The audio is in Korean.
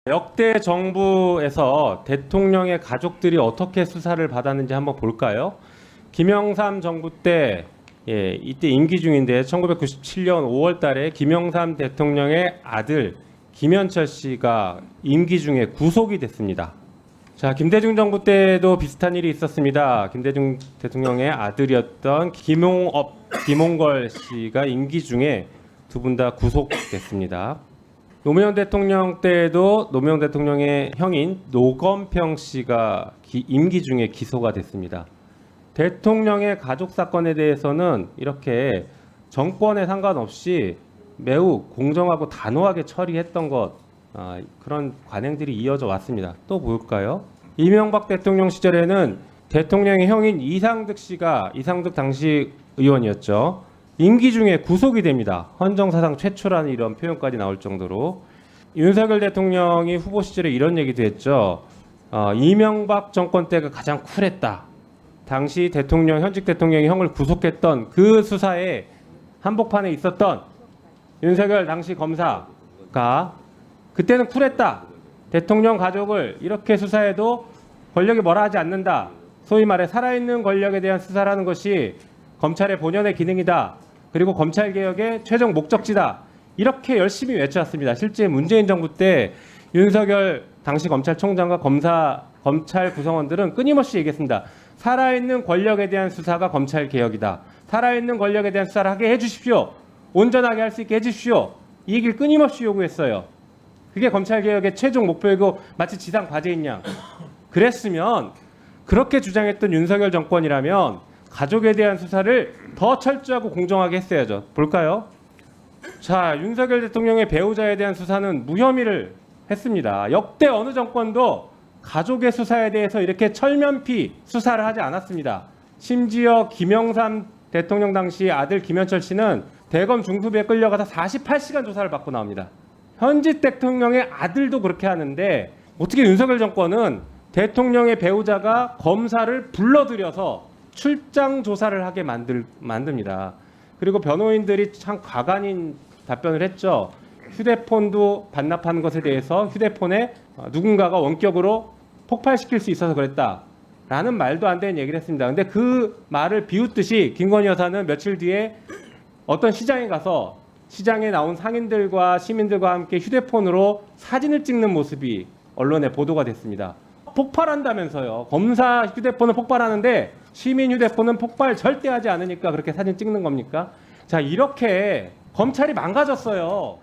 역대 정부에서 대통령의 가족들이 어떻게 수사를 받았는지 한번 볼까요? 김영삼 정부 때, 이때 임기 중인데 1997년 5월 달에 김영삼 대통령의 아들 김현철 씨가 임기 중에 구속이 됐습니다. 자, 김대중 정부 때도 비슷한 일이 있었습니다. 김대중 대통령의 아들이었던 김홍걸 씨가 임기 중에 두 분 다 구속됐습니다. 노무현 대통령 때에도 노무현 대통령의 형인 노건평 씨가 임기 중에 기소가 됐습니다. 대통령의 가족 사건에 대해서는 이렇게 정권에 상관없이 매우 공정하고 단호하게 처리했던 것, 그런 관행들이 이어져 왔습니다. 또 볼까요? 이명박 대통령 시절에는 대통령의 형인 이상득 씨가, 이상득 당시 의원이었죠. 임기 중에 구속이 됩니다. 헌정사상 최초라는 이런 표현까지 나올 정도로. 윤석열 대통령이 후보 시절에 이런 얘기도 했죠. 이명박 정권 때가 가장 쿨했다. 당시 현직 대통령이 형을 구속했던 그 수사에 한복판에 있었던 윤석열 당시 검사가 그때는 쿨했다. 대통령 가족을 이렇게 수사해도 권력이 뭐라 하지 않는다. 소위 말해 살아있는 권력에 대한 수사라는 것이 검찰의 본연의 기능이다. 그리고 검찰개혁의 최종 목적지다. 이렇게 열심히 외쳐왔습니다. 실제 문재인 정부 때 윤석열 당시 검찰총장과 검찰 구성원들은 끊임없이 얘기했습니다. 살아있는 권력에 대한 수사가 검찰개혁이다. 살아있는 권력에 대한 수사를 하게 해주십시오. 온전하게 할 수 있게 해주십시오. 이 얘기를 끊임없이 요구했어요. 그게 검찰개혁의 최종 목표이고 마치 지상 과제인 양. 그랬으면 그렇게 주장했던 윤석열 정권이라면 가족에 대한 수사를 더 철저하고 공정하게 했어야죠. 볼까요? 자, 윤석열 대통령의 배우자에 대한 수사는 무혐의를 했습니다. 역대 어느 정권도 가족의 수사에 대해서 이렇게 철면피 수사를 하지 않았습니다. 심지어 김영삼 대통령 당시 아들 김현철 씨는 대검 중수부에 끌려가서 48시간 조사를 받고 나옵니다. 현직 대통령의 아들도 그렇게 하는데 어떻게 윤석열 정권은 대통령의 배우자가 검사를 불러들여서 출장 조사를 하게 만듭니다. 그리고 변호인들이 참 과간인 답변을 했죠. 휴대폰도 반납하는 것에 대해서 휴대폰에 누군가가 원격으로 폭발시킬 수 있어서 그랬다라는 말도 안 되는 얘기를 했습니다. 근데 그 말을 비웃듯이 김건희 여사는 며칠 뒤에 어떤 시장에 가서 시장에 나온 상인들과 시민들과 함께 휴대폰으로 사진을 찍는 모습이 언론에 보도가 됐습니다. 폭발한다면서요. 검사 휴대폰은 폭발하는데 시민 휴대폰은 폭발 절대 하지 않으니까 그렇게 사진 찍는 겁니까? 자, 이렇게 검찰이 망가졌어요.